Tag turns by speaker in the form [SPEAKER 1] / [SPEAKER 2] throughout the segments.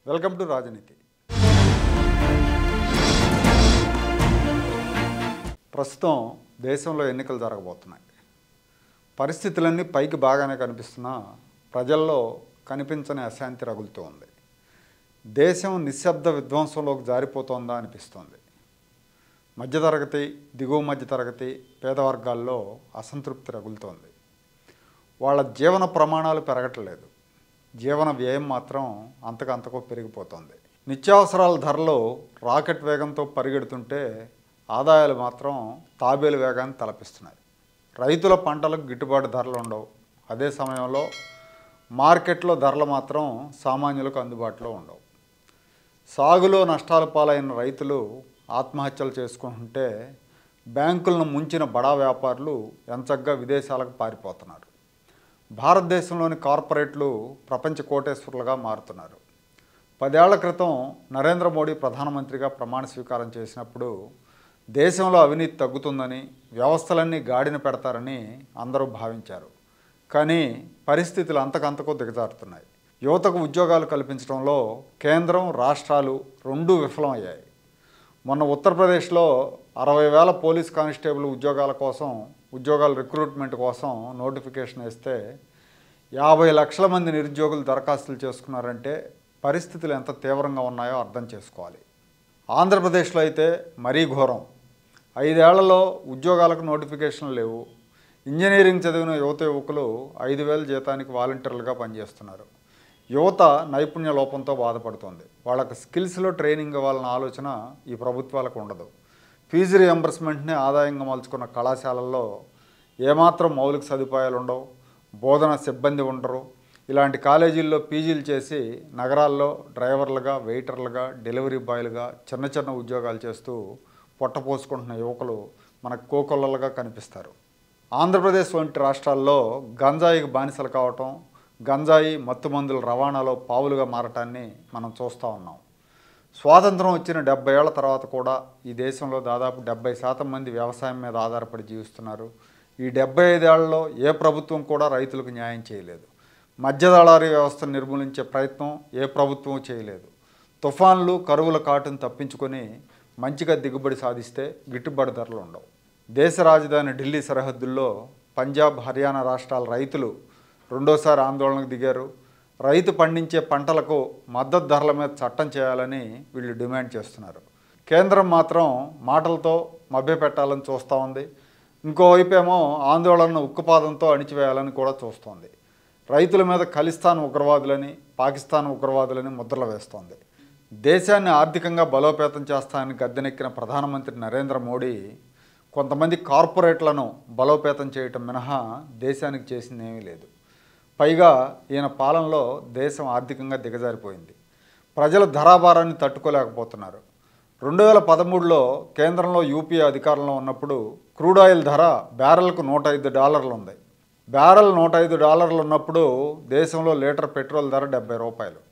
[SPEAKER 1] Welcome to రాజనీతి. ప్రస్తుతం దేశంలో ఎన్నికలు జరగబోతున్నాయి. పరిస్థితులన్నీ పైకి బాగానే కనిపిస్తున్నా ప్రజల్లో కనిపించని అశాంతి రగులుతూ ఉంది. దేశం నిశ్శబ్ద విధ్వంసంలోకి జారిపోతోందా అనిపిస్తోంది. మధ్యతరగతి, దిగువ మధ్యతరగతి, పేద వర్గాల్లో అసంతృప్తి రగులుతోంది. వాళ్ళ జీవన ప్రమాణాలు పెరగట్లేదు. జీవన వ్యయం మాత్రం అంతకంతకో పెరిగిపోతుంది. నిత్యావసరాల ధరలు రాకెట్ వేగంతో పరిగెడుతుంటే ఆదాయాలు మాత్రం తాబేలు వేగాన్ని తలపిస్తున్నాయి. రైతుల పంటలకు గిట్టుబాటు ధరలు ఉండవు. అదే సమయంలో మార్కెట్లో ధరలు మాత్రం సామాన్యులకు అందుబాటులో ఉండవు. సాగులో నష్టాల పాలైన రైతులు ఆత్మహత్యలు చేసుకుంటుంటే బ్యాంకులను ముంచిన బడా వ్యాపారులు ఎంచక్కా విదేశాలకు పారిపోతున్నారు. భారతదేశంలోని కార్పొరేట్లు ప్రపంచ కోటేశ్వరులుగా మారుతున్నారు. 10 ఏళ్ల క్రితం నరేంద్ర మోడీ ప్రధానమంత్రిగా ప్రమాణ స్వీకారం చేసినప్పుడు దేశంలో అవినీతి తగ్గుతుందని, వ్యవస్థలన్నీ గాడిన పెడతారని అందరూ భావించారు. కానీ పరిస్థితులు అంతకంతకు దిగజారుతున్నాయి. యువతకు ఉద్యోగాలు కల్పించడంలో కేంద్రం, రాష్ట్రాలు రెండూ విఫలమయ్యాయి. మొన్న ఉత్తరప్రదేశ్లో 60,000 పోలీస్ కానిస్టేబుల్ ఉద్యోగాల రిక్రూట్మెంట్ కోసం నోటిఫికేషన్ వేస్తే 50 లక్షల మంది నిరుద్యోగులు దరఖాస్తులు చేసుకున్నారంటే పరిస్థితులు ఎంత తీవ్రంగా ఉన్నాయో అర్థం చేసుకోవాలి. ఆంధ్రప్రదేశ్లో అయితే మరీ ఘోరం. 5 ఏళ్లలో ఉద్యోగాలకు నోటిఫికేషన్లు లేవు. ఇంజనీరింగ్ చదివిన యువకులు 5,000 జీతానికి వాలంటీర్లుగా పనిచేస్తున్నారు. యువత నైపుణ్య లోపంతో బాధపడుతోంది. వాళ్ళకి స్కిల్స్లో ట్రైనింగ్ ఇవ్వాలన్న ఆలోచన ఈ ప్రభుత్వాలకు ఉండదు. ఫీజు రియంబర్స్మెంట్ని ఆదాయంగా మలుచుకున్న కళాశాలల్లో ఏమాత్రం మౌలిక సదుపాయాలు ఉండవు. బోధన సిబ్బంది ఉండరు. ఇలాంటి కాలేజీల్లో పీజీలు చేసి నగరాల్లో డ్రైవర్లుగా, వెయిటర్లుగా, డెలివరీ బాయ్లుగా చిన్న చిన్న ఉద్యోగాలు చేస్తూ పొట్టపోసుకుంటున్న యువకులు మనకు కోకొల్లలుగా కనిపిస్తారు. ఆంధ్రప్రదేశ్ వంటి రాష్ట్రాల్లో గంజాయికి బానిసలు కావటం, గంజాయి మత్తుమందుల రవాణాలో పావులుగా మారటాన్ని మనం చూస్తూ ఉన్నాం. స్వాతంత్రం వచ్చిన 70 ఏళ్ల తర్వాత కూడా ఈ దేశంలో దాదాపు 70% మంది వ్యవసాయం మీద ఆధారపడి జీవిస్తున్నారు. ఈ 75 ఏళ్లలో ఏ ప్రభుత్వం కూడా రైతులకు న్యాయం చేయలేదు. మధ్యదళారీ వ్యవస్థను నిర్మూలించే ప్రయత్నం ఏ ప్రభుత్వం చేయలేదు. తుఫాన్లు, కరువుల కాటును తప్పించుకొని మంచిగా దిగుబడి సాధిస్తే గిట్టుబాటు ధరలు ఉండవు. దేశ రాజధాని ఢిల్లీ సరిహద్దుల్లో పంజాబ్, హర్యానా రాష్ట్రాల రైతులు రెండోసారి ఆందోళనకు దిగారు. రైతు పండించే పంటలకు మద్దతు ధరల మీద చట్టం చేయాలని వీళ్ళు డిమాండ్ చేస్తున్నారు. కేంద్రం మాత్రం మాటలతో మభ్యపెట్టాలని చూస్తూ ఉంది. ఇంకోవైపు ఏమో ఆందోళనను ఉక్కుపాదంతో అణిచివేయాలని కూడా చూస్తోంది. రైతుల మీద ఖలిస్తాన్ ఉగ్రవాదులని, పాకిస్తాన్ ఉగ్రవాదులని ముద్రలు వేస్తోంది. దేశాన్ని ఆర్థికంగా బలోపేతం చేస్తానని గద్దెనెక్కిన ప్రధానమంత్రి నరేంద్ర మోడీ కొంతమంది కార్పొరేట్లను బలోపేతం చేయటం మినహా దేశానికి చేసింది ఏమీ లేదు. పైగా ఈయన పాలనలో దేశం ఆర్థికంగా దిగజారిపోయింది. ప్రజల ధరాభారాన్ని తట్టుకోలేకపోతున్నారు. 2013లో కేంద్రంలో యూపీఏ అధికారంలో ఉన్నప్పుడు క్రూడ్ ఆయిల్ ధర బ్యారెల్కు $105 ఉంది. బ్యారెల్ $105 ఉన్నప్పుడు దేశంలో లీటర్ పెట్రోల్ ధర ₹70.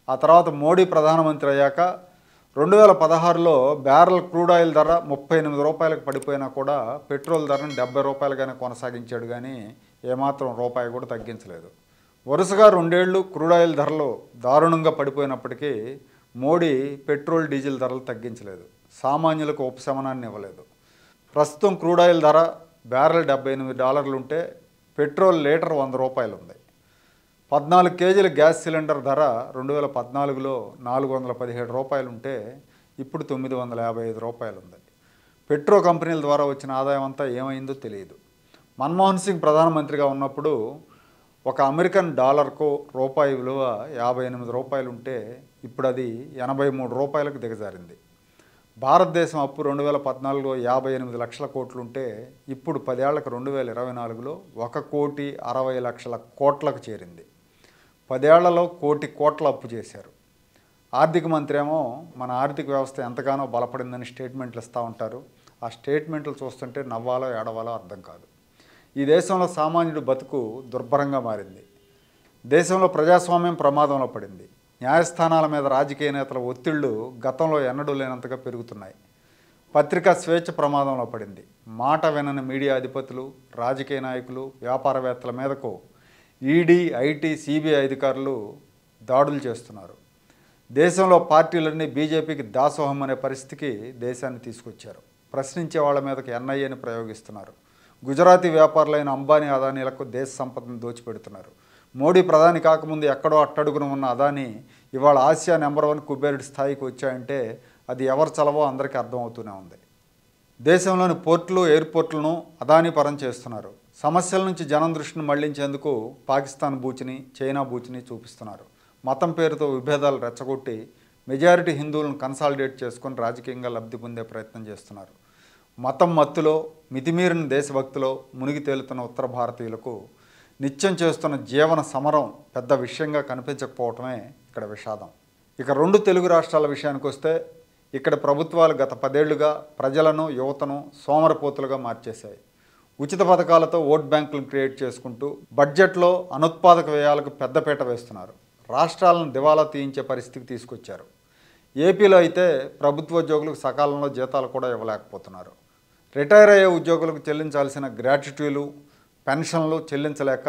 [SPEAKER 1] ఆ తర్వాత మోడీ ప్రధానమంత్రి అయ్యాక 2016లో బ్యారెల్ క్రూడ్ ఆయిల్ ధర $38 పడిపోయినా కూడా పెట్రోల్ ధరను ₹70గానే కొనసాగించాడు. కానీ ఏమాత్రం రూపాయి కూడా తగ్గించలేదు. వరుసగా 2 ఏళ్ళు క్రూడ్ ఆయిల్ ధరలు దారుణంగా పడిపోయినప్పటికీ మోడీ పెట్రోల్, డీజిల్ ధరలు తగ్గించలేదు. సామాన్యులకు ఉపశమనాన్ని ఇవ్వలేదు. ప్రస్తుతం క్రూడ్ ఆయిల్ ధర బ్యారెల్ $78 ఉంటే పెట్రోల్ లీటర్ ₹100 ఉంది. 14 కేజీల గ్యాస్ సిలిండర్ ధర 2014లో $417 ఉంటే ఇప్పుడు $955 ఉంది. పెట్రో కంపెనీల ద్వారా వచ్చిన ఆదాయం అంతా ఏమైందో తెలియదు. మన్మోహన్ సింగ్ ప్రధానమంత్రిగా ఉన్నప్పుడు ఒక అమెరికన్ డాలర్కు రూపాయి విలువ $58 ఉంటే ఇప్పుడు అది $83కు దిగజారింది. భారతదేశం అప్పు 2014లో 58 లక్షల కోట్లు ఉంటే ఇప్పుడు 10 ఏళ్లకు 2024లో 1,60,00,000 కోట్లకు చేరింది. 10 ఏళ్లలో 1,00,00,000 కోట్ల అప్పు చేశారు. ఆర్థిక మంత్రి ఏమో మన ఆర్థిక వ్యవస్థ ఎంతగానో బలపడిందని స్టేట్మెంట్లు ఇస్తూ ఉంటారు. ఆ స్టేట్మెంట్లు చూస్తుంటే నవ్వాలో ఏడవాలో అర్థం కాదు. ఈ దేశంలో సామాన్యుడు బతుకు దుర్భరంగా మారింది. దేశంలో ప్రజాస్వామ్యం ప్రమాదంలో పడింది. న్యాయస్థానాల మీద రాజకీయ నేతల ఒత్తిళ్లు గతంలో ఎన్నడూ లేనంతగా పెరుగుతున్నాయి. పత్రికా స్వేచ్ఛ ప్రమాదంలో పడింది. మాట వినని మీడియా అధిపతులు, రాజకీయ నాయకులు, వ్యాపారవేత్తల మీదకు ఈడీ, ఐటీ, సిబిఐ అధికారులు దాడులు చేస్తున్నారు. దేశంలో పార్టీలన్నీ బీజేపీకి దాసోహం అనే పరిస్థితికి దేశాన్ని తీసుకొచ్చారు. ప్రశ్నించే వాళ్ళ మీదకి ఎన్ఐఏని ప్రయోగిస్తున్నారు. గుజరాతీ వ్యాపారులైన అంబానీ అదానీలకు దేశ సంపదను దోచిపెడుతున్నారు. మోడీ ప్రధాని కాకముందు ఎక్కడో అట్టడుగున ఉన్న అదానీ ఇవాళ ఆసియా నెంబర్ 1 కుబేరుడి స్థాయికి వచ్చాయంటే అది ఎవరు చలవో అందరికీ అర్థమవుతూనే ఉంది. దేశంలోని పోర్టులు, ఎయిర్పోర్టులను అదానీ పరం చేస్తున్నారు. సమస్యల నుంచి జనం దృష్టిని మళ్లించేందుకు పాకిస్తాన్ బూచిని, చైనా బూచిని చూపిస్తున్నారు. మతం పేరుతో విభేదాలు రెచ్చగొట్టి మెజారిటీ హిందువులను కన్సాలిడేట్ చేసుకొని రాజకీయంగా లబ్ధి పొందే ప్రయత్నం చేస్తున్నారు. మతం మత్తులో, మితిమీరిన దేశభక్తిలో మునిగి తేలుతున్న ఉత్తర భారతీయులకు నిత్యం చేస్తున్న జీవన సమరం పెద్ద విషయంగా కనిపించకపోవటమే ఇక్కడ విషాదం. ఇక 2 తెలుగు రాష్ట్రాల విషయానికి వస్తే ఇక్కడ ప్రభుత్వాలు గత 10 ఏళ్లుగా ప్రజలను, యువతను సోమరపోతులుగా మార్చేశాయి. ఉచిత పథకాలతో ఓట్ బ్యాంకులను క్రియేట్ చేసుకుంటూ బడ్జెట్లో అనుత్పాదక వ్యయాలకు పెద్దపీట వేస్తున్నారు. రాష్ట్రాలను దివాలా తీయించే పరిస్థితికి తీసుకొచ్చారు. ఏపీలో అయితే ప్రభుత్వోద్యోగులకు సకాలంలో జీతాలు కూడా ఇవ్వలేకపోతున్నారు. రిటైర్ అయ్యే ఉద్యోగులకు చెల్లించాల్సిన గ్రాట్యుటీలు, పెన్షన్లు చెల్లించలేక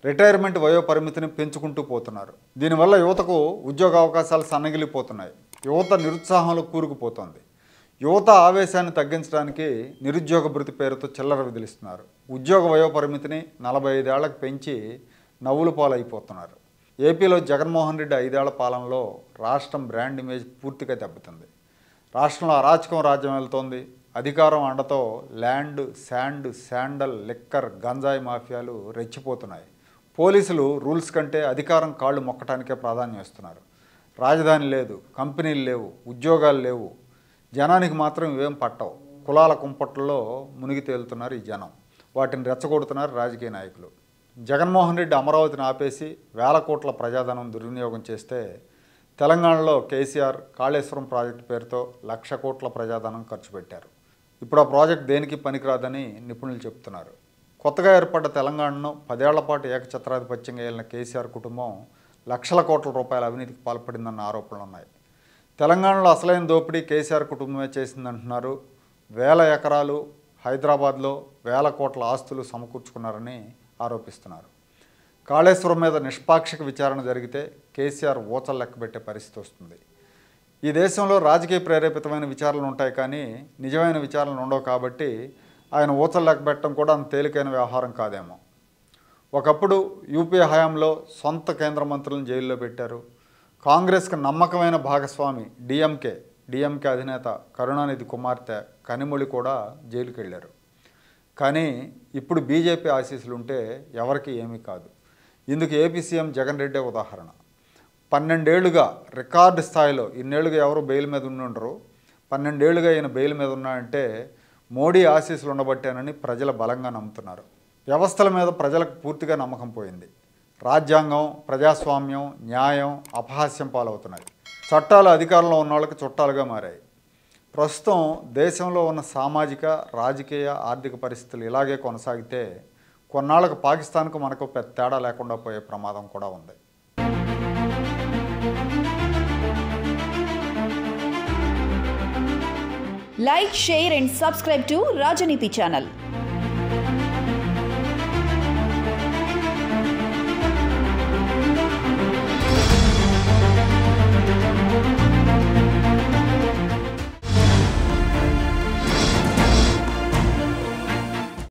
[SPEAKER 1] రిటైర్మెంట్ వయోపరిమితిని పెంచుకుంటూ పోతున్నారు. దీనివల్ల యువతకు ఉద్యోగ అవకాశాలు సన్నగిలిపోతున్నాయి. యువత నిరుత్సాహంలో కూరుకుపోతోంది. యువత ఆవేశాన్ని తగ్గించడానికి నిరుద్యోగ భృతి పేరుతో చిల్లర విధిస్తున్నారు. ఉద్యోగ వయోపరిమితిని 45 ఏళ్లకు పెంచి నవ్వుల పాలైపోతున్నారు. ఏపీలో జగన్మోహన్ రెడ్డి 5 ఏళ్ల పాలనలో రాష్ట్రం బ్రాండ్ ఇమేజ్ పూర్తిగా దెబ్బతింది. రాష్ట్రంలో అరాచకం రాజ్యం వెళ్తోంది. అధికారం అండతో ల్యాండ్, శాండల్, లిక్కర్, గంజాయి మాఫియాలు రెచ్చిపోతున్నాయి. పోలీసులు రూల్స్ కంటే అధికారం కాళ్ళు మొక్కటానికే ప్రాధాన్యం ఇస్తున్నారు. రాజధాని లేదు, కంపెనీలు లేవు, ఉద్యోగాలు లేవు. జనానికి మాత్రం ఇవేం పట్టవు. కులాల కుంపట్లలో మునిగి తేలుతున్నారు ఈ జనం. వాటిని రెచ్చగొడుతున్నారు రాజకీయ నాయకులు. జగన్మోహన్ రెడ్డి అమరావతిని ఆపేసి వేల కోట్ల ప్రజాధనం దుర్వినియోగం చేస్తే తెలంగాణలో కేసీఆర్ కాళేశ్వరం ప్రాజెక్టు పేరుతో 1,00,000 కోట్ల ప్రజాధనం ఖర్చు పెట్టారు. ఇప్పుడు ఆ ప్రాజెక్ట్ దేనికి పనికిరాదని నిపుణులు చెప్తున్నారు. కొత్తగా ఏర్పడ్డ తెలంగాణను 10 ఏళ్ల పాటు ఏకఛత్రాధిపత్యంగా ఏలిన కేసీఆర్ కుటుంబం లక్షల కోట్ల రూపాయల అవినీతికి పాల్పడిందన్న ఆరోపణలు ఉన్నాయి. తెలంగాణలో అసలైన దోపిడీ కేసీఆర్ కుటుంబమే చేసిందంటున్నారు. వేల ఎకరాలు హైదరాబాద్లో వేల కోట్ల ఆస్తులు సమకూర్చుకున్నారని ఆరోపిస్తున్నారు. కాళేశ్వరం మీద నిష్పాక్షిక విచారణ జరిగితే కేసీఆర్ ఊచలు లెక్కబెట్టే పరిస్థితి వస్తుంది. ఈ దేశంలో రాజకీయ ప్రేరేపితమైన విచారణలు ఉంటాయి, కానీ నిజమైన విచారణలు ఉండవు. కాబట్టి ఆయన ఊచలు లెక్కబెట్టడం కూడా అంత తేలికైన వ్యవహారం కాదేమో. ఒకప్పుడు యూపీఏ హయాంలో సొంత కేంద్ర మంత్రులను జైల్లో పెట్టారు. కాంగ్రెస్కు నమ్మకమైన భాగస్వామి డిఎంకే అధినేత కరుణానిధి కుమార్తె కనిమొళి కూడా జైలుకి వెళ్ళారు. కానీ ఇప్పుడు బీజేపీ ఆశీస్సులు ఉంటే ఎవరికి ఏమీ కాదు. ఇందుకు ఏపీ సీఎం జగన్ రెడ్డే ఉదాహరణ. 12 ఏళ్లుగా రికార్డు స్థాయిలో, ఇన్నేళ్లుగా ఎవరు బెయిల్ మీద ఉండరు, 12 ఏళ్లుగా ఈయన బెయిల్ మీద ఉన్నాయంటే మోడీ ఆశీస్సులు ఉండబట్టేనని ప్రజలు బలంగా నమ్ముతున్నారు. వ్యవస్థల మీద ప్రజలకు పూర్తిగా నమ్మకం పోయింది. రాజ్యాంగం, ప్రజాస్వామ్యం, న్యాయం అపహాస్యం పాలవుతున్నాయి. చట్టాలు అధికారంలో ఉన్న వాళ్ళకి చుట్టాలుగా మారాయి. ప్రస్తుతం దేశంలో ఉన్న సామాజిక, రాజకీయ, ఆర్థిక పరిస్థితులు ఇలాగే కొనసాగితే కొన్నాళ్లకు పాకిస్తాన్కు మనకు పెద్ద తేడా లేకుండా పోయే ప్రమాదం కూడా ఉంది.
[SPEAKER 2] Like, share and subscribe to Rajaniti channel.